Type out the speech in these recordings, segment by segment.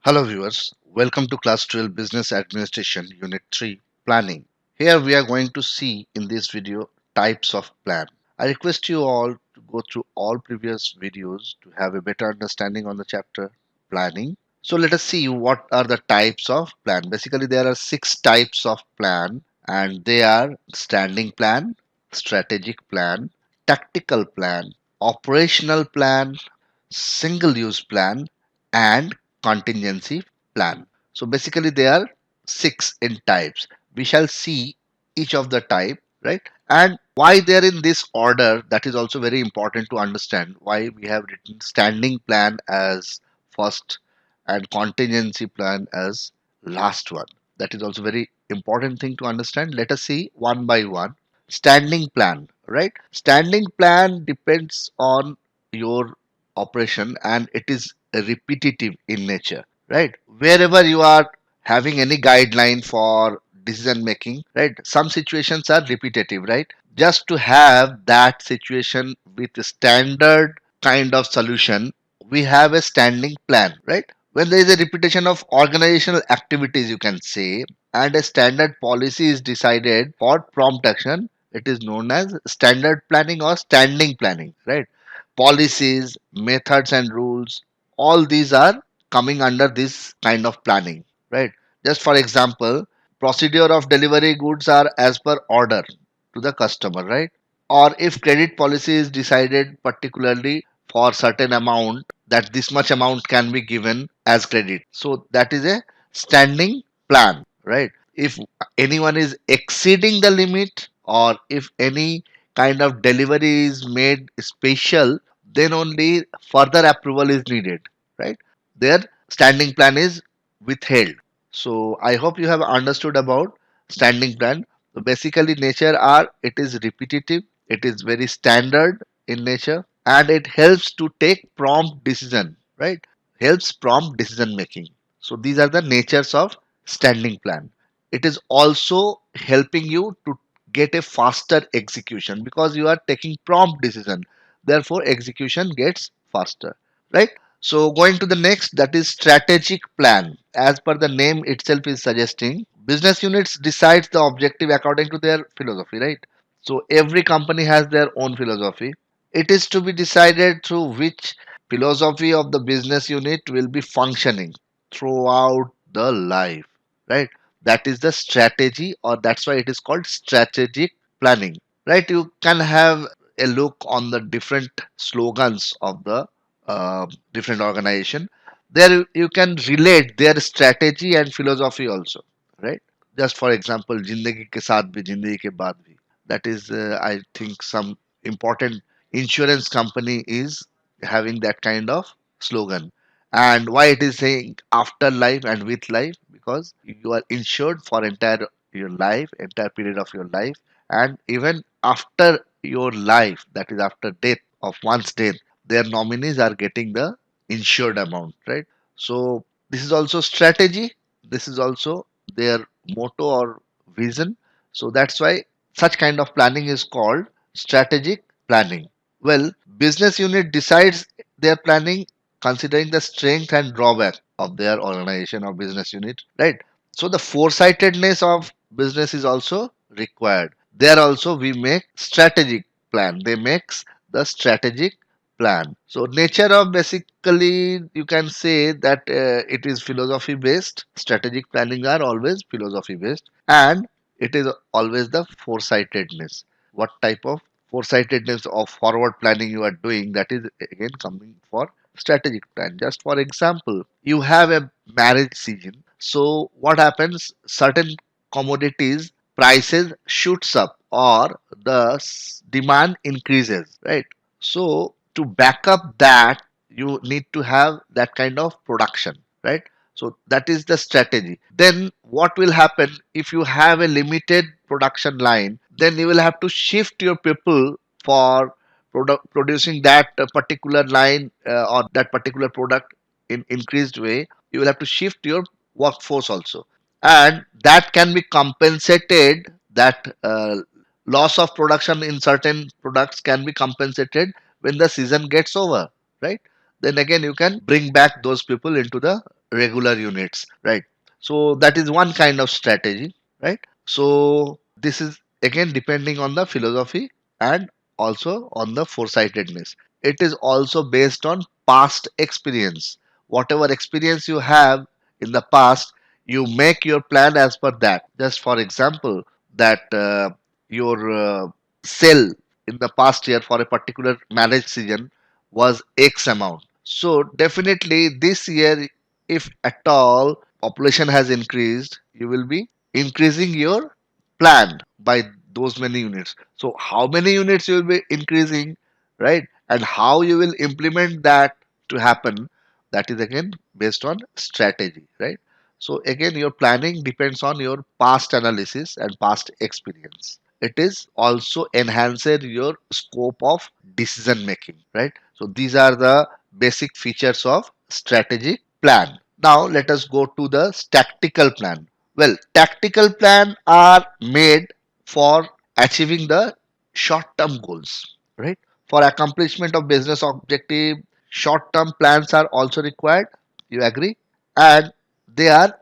Hello viewers, welcome to Class 12 Business Administration Unit 3 Planning. Here we are going to see in this video types of plan. I request you all to go through all previous videos to have a better understanding on the chapter planning. So let us see what are the types of plan. Basically there are 6 types of plan and they are standing plan, strategic plan, tactical plan, operational plan, single use plan and contingency plan. So basically there are 6 in types. We shall see each of the type, right? And why they're in this order, that is also very important to understand why we have written standing plan as first and contingency plan as last one. That is also very important thing to understand. Let us see one by one. Standing plan, right? Standing plan depends on your operation and it is repetitive in nature, right? Wherever you are having any guideline for decision making, right? Some situations are repetitive, right? Just to have that situation with a standard kind of solution, we have a standing plan, right? When there is a repetition of organizational activities, you can say, and a standard policy is decided for prompt action, it is known as standard planning or standing planning, right? Policies, methods, and rules, all these are coming under this kind of planning, right? Just for example, procedure of delivery goods are as per order to the customer, right? Or if credit policy is decided particularly for certain amount, that this much amount can be given as credit. So that is a standing plan, right? If anyone is exceeding the limit or if any kind of delivery is made special, then only further approval is needed, right? Their standing plan is withheld. So I hope you have understood about standing plan. So basically nature are, it is repetitive, it is very standard in nature, and it helps to take prompt decision, right? Helps prompt decision making. So these are the natures of standing plan. It is also helping you to get a faster execution because you are taking prompt decision, therefore execution gets faster, right? So going to the next, that is strategic plan. As per the name itself is suggesting, business units decides the objective according to their philosophy, right? So every company has their own philosophy. It is to be decided through which philosophy of the business unit will be functioning throughout the life, right? That is the strategy, or that's why it is called strategic planning, right? You can have a look on the different slogans of the different organization. There you can relate their strategy and philosophy also, right? Just for example, "Jindagi ke saath bhi, jindagi ke baad bhi." That is, I think, some important insurance company is having that kind of slogan. And why it is saying after life and with life? Because you are insured for entire your life, entire period of your life, and even after your life, that is after death of one's death, their nominees are getting the insured amount, right? So this is also strategy. This is also their motto or vision. So that's why such kind of planning is called strategic planning. Well, business unit decides their planning considering the strength and drawback of their organization or business unit, right? So the foresightedness of business is also required. There also we make strategic plan. They makes the strategic plan. So nature of, basically you can say that it is philosophy based. Strategic planning are always philosophy based, and it is always the foresightedness. What type of foresightedness of forward planning you are doing, that is again coming for strategic plan. Just for example, you have a marriage season. So what happens? Certain commodities prices shoots up or the demand increases, right? So to back up that, you need to have that kind of production, right? So that is the strategy. Then what will happen if you have a limited production line? Then you will have to shift your people for producing that particular line or that particular product in increased way. You will have to shift your workforce also, and that can be compensated. That loss of production in certain products can be compensated when the season gets over, right? Then again you can bring back those people into the regular units, right? So that is one kind of strategy, right? So this is again depending on the philosophy and also on the foresightedness. It is also based on past experience. Whatever experience you have in the past, you make your plan as per that. Just for example, that your sale in the past year for a particular marriage season was X amount. So definitely this year, if at all population has increased, you will be increasing your plan by those many units. So how many units you will be increasing, right? And how you will implement that to happen, that is again based on strategy, right? So again, your planning depends on your past analysis and past experience. It is also enhances your scope of decision making, right? So these are the basic features of strategic plan. Now let us go to the tactical plan. Well, tactical plan are made for achieving the short term goals, right? For accomplishment of business objective, short term plans are also required. You agree? And they are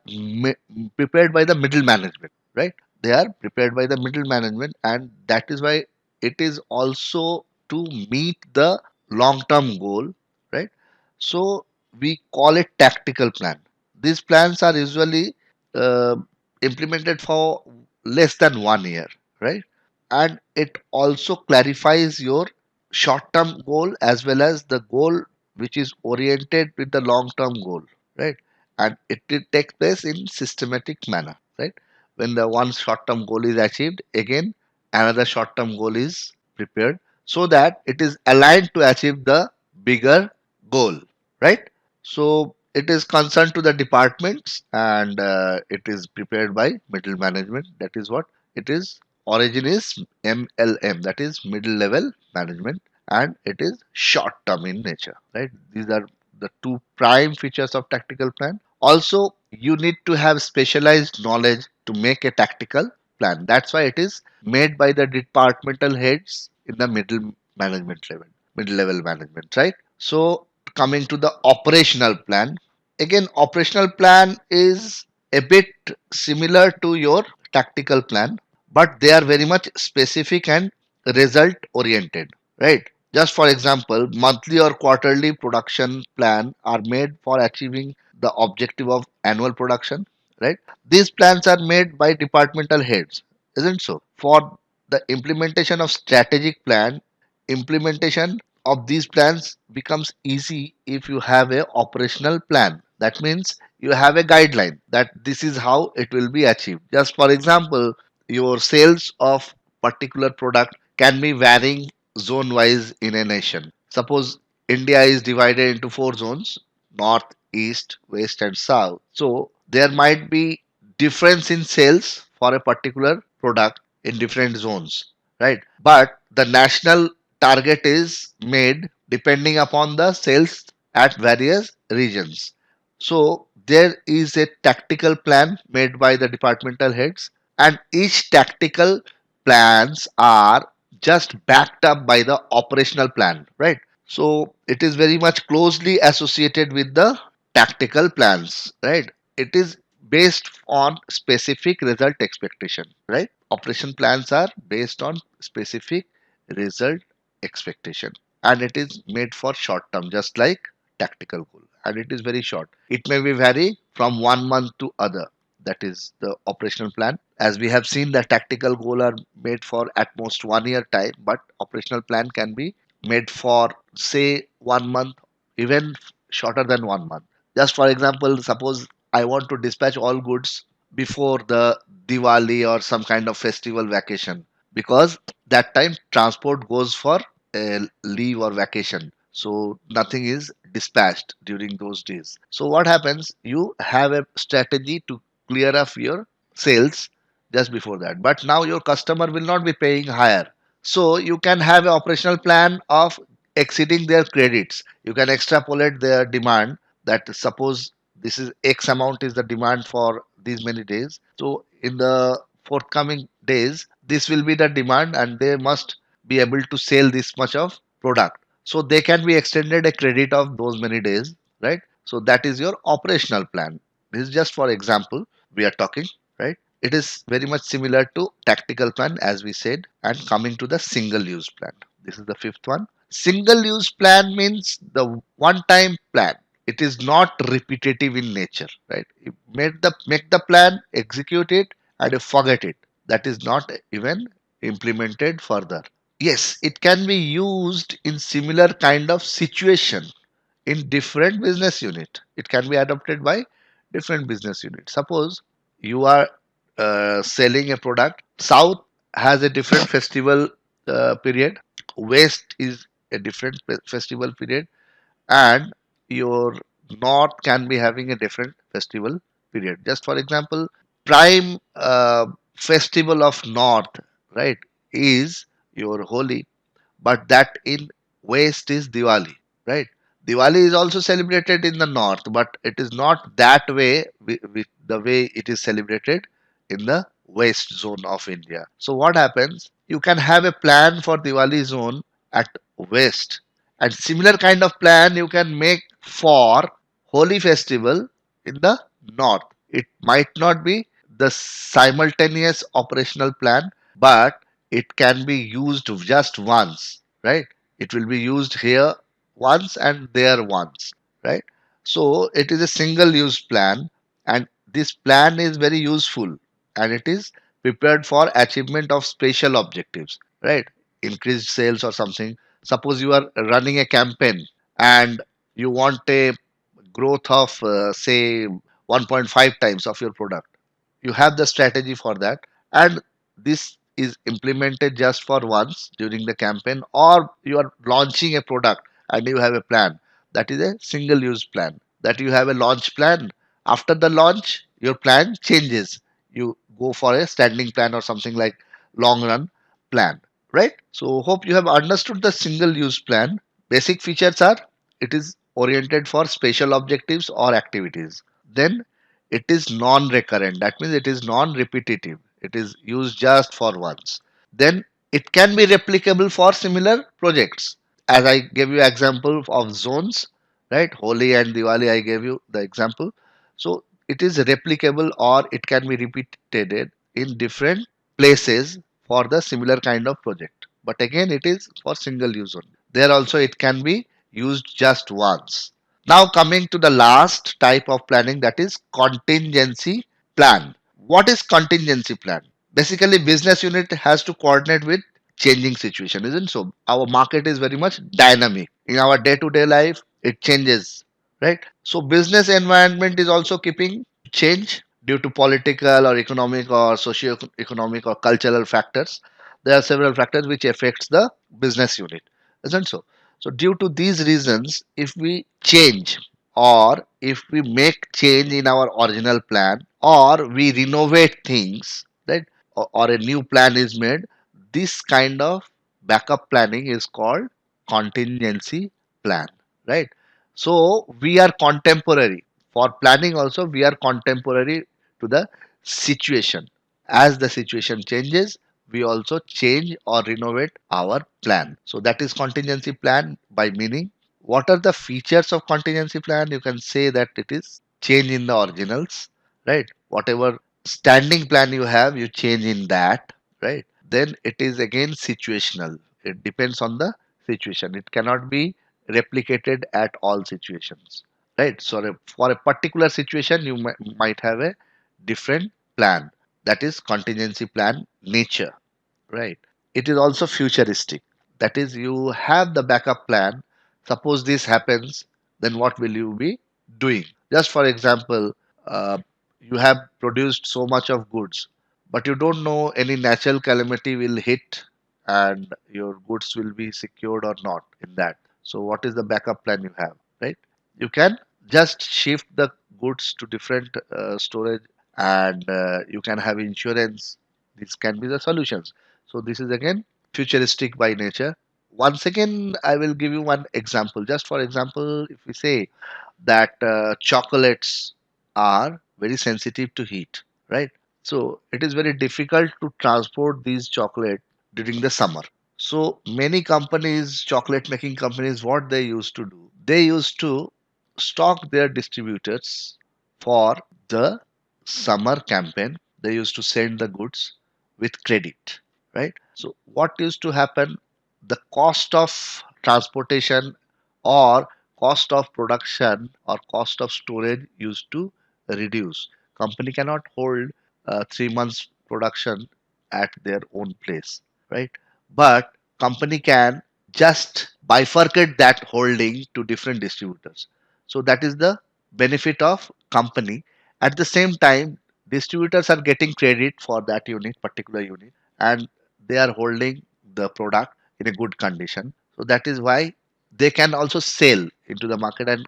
prepared by the middle management, right? They are prepared by the middle management, and that is why it is also to meet the long term goal, right? So we call it tactical plan. These plans are usually uh, implemented for less than 1 year, right? And it also clarifies your short term goal as well as the goal which is oriented with the long term goal, right? And it takes place in systematic manner, right? When the one short term goal is achieved, again another short term goal is prepared so that it is aligned to achieve the bigger goal, right? So it is concerned to the departments, and it is prepared by middle management. That is what it is. Origin is MLM, that is middle level management, and it is short term in nature, right? These are the two prime features of tactical plan. Also, you need to have specialized knowledge to make a tactical plan. That's why it is made by the departmental heads in the middle level management, right? So coming to the operational plan, again operational plan is a bit similar to your tactical plan, but they are very much specific and result oriented, right? Just for example, monthly or quarterly production plan are made for achieving the objective of annual production, right? These plans are made by departmental heads, isn't so? For the implementation of strategic plan, implementation of these plans becomes easy if you have a operational plan. That means you have a guideline that this is how it will be achieved. Just for example, your sales of particular product can be varying zone wise in a nation. Suppose India is divided into four zones: north, east, west, and south. So there might be difference in sales for a particular product in different zones, right? But the national target is made depending upon the sales at various regions. So there is a tactical plan made by the departmental heads, and each tactical plans are just backed up by the operational plan, right? So it is very much closely associated with the tactical plans, right? It is based on specific result expectation, right? Operation plans are based on specific result expectation, and it is made for short term, just like tactical goal, and it is very short. It may be vary from 1 month to other. That is the operational plan. As we have seen, the tactical goal are made for at most 1 year time, but operational plan can be made for say 1 month, even shorter than 1 month. Just for example, suppose I want to dispatch all goods before the Diwali or some kind of festival vacation, because that time transport goes for a leave or vacation. So nothing is dispatched during those days. So what happens? You have a strategy to clear off your sales just before that. But now your customer will not be paying higher. So you can have an operational plan of exceeding their credits. You can extrapolate their demand, that suppose this is X amount is the demand for these many days. So in the forthcoming days, this will be the demand, and they must be able to sell this much of product. So they can be extended a credit of those many days, right? So that is your operational plan. This is just for example we are talking, right? It is very much similar to tactical plan as we said. And coming to the single use plan, this is the fifth one. Single use plan means the one time plan. It is not repetitive in nature, right? You make the plan, execute it, and you forget it. That is not even implemented further. Yes, it can be used in similar kind of situation in different business unit. It can be adopted by different business units. Suppose you are selling a product. South has a different festival period. West is a different festival period, and your north can be having a different festival period. Just for example, prime festival of north, right, is your Holi, but that in west is Diwali, right? Diwali is also celebrated in the north, but it is not that way with the way it is celebrated in the west zone of India. So what happens? You can have a plan for Diwali zone at west, and similar kind of plan you can make for Holi festival in the north. It might not be the simultaneous operational plan, but it can be used just once, right? It will be used here once and there once, right? So it is a single use plan, and this plan is very useful, and it is prepared for achievement of special objectives, right? Increased sales or something. Suppose you are running a campaign and you want a growth of say 1.5 times of your product. You have the strategy for that, and this is implemented just for once during the campaign, or you are launching a product and you have a plan. That is a single use plan. That you have a launch plan. After the launch your plan changes, you go for a standing plan or something like long run plan, right? So hope you have understood the single use plan. Basic features are: it is oriented for special objectives or activities. Then it is non-recurrent. That means it is non-repetitive. It is used just for once. Then it can be replicable for similar projects. As I gave you example of zones, right? Holi and Diwali, I gave you the example. So it is replicable, or it can be repeated in different places for the similar kind of project. But again, it is for single use only. There also it can be used just once. Now coming to the last type of planning, that is contingency plan. What is contingency plan? Basically business unit has to coordinate with changing situation, isn't so? Our market is very much dynamic. In our day to day life it changes, right? So business environment is also keeping change due to political or economic or socio-economic or cultural factors. There are several factors which affects the business unit, isn't so? So due to these reasons, if we change, or if we make change in our original plan, or we renovate things, right, or a new plan is made, this kind of backup planning is called contingency plan, right? So we are contemporary. For planning also we are contemporary to the situation. As the situation changes, we also change or renovate our plan. So that is contingency plan by meaning. What are the features of contingency plan? You can say that it is change in the originals, right? Whatever standing plan you have, you change in that, right? Then it is again situational. It depends on the situation. It cannot be replicated at all situations, right? So for a particular situation you might have a different plan. That is contingency plan nature, right? It is also futuristic. That is, you have the backup plan. Suppose this happens, then what will you be doing? Just for example, you have produced so much of goods, but you don't know any natural calamity will hit and your goods will be secured or not in that. So what is the backup plan you have, right? You can just shift the goods to different storage, and you can have insurance. These can be the solutions. So this is again futuristic by nature. Once again, I will give you one example. Just for example, if we say that chocolates are very sensitive to heat, right? So it is very difficult to transport these chocolate during the summer. So many companies, chocolate making companies, what they used to do, they used to stock their distributors for the summer campaign. They used to send the goods with credit, right? So what used to happen? The cost of transportation or cost of production or cost of storage used to reduce. Company cannot hold 3 months production at their own place, right? But company can just bifurcate that holding to different distributors. So that is the benefit of company. At the same time, distributors are getting credit for that unit, particular unit, and they are holding the product in a good condition. So that is why they can also sell into the market and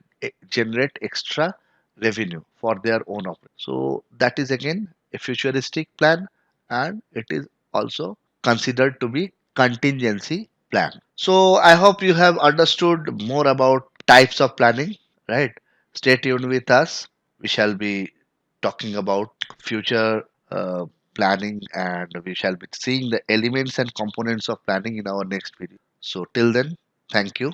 generate extra revenue for their own operation. So that is again a futuristic plan, and it is also considered to be contingency plan. So I hope you have understood more about types of planning, right? Stay tuned with us. We shall be talking about future planning, and we shall be seeing the elements and components of planning in our next video. So till then, thank you.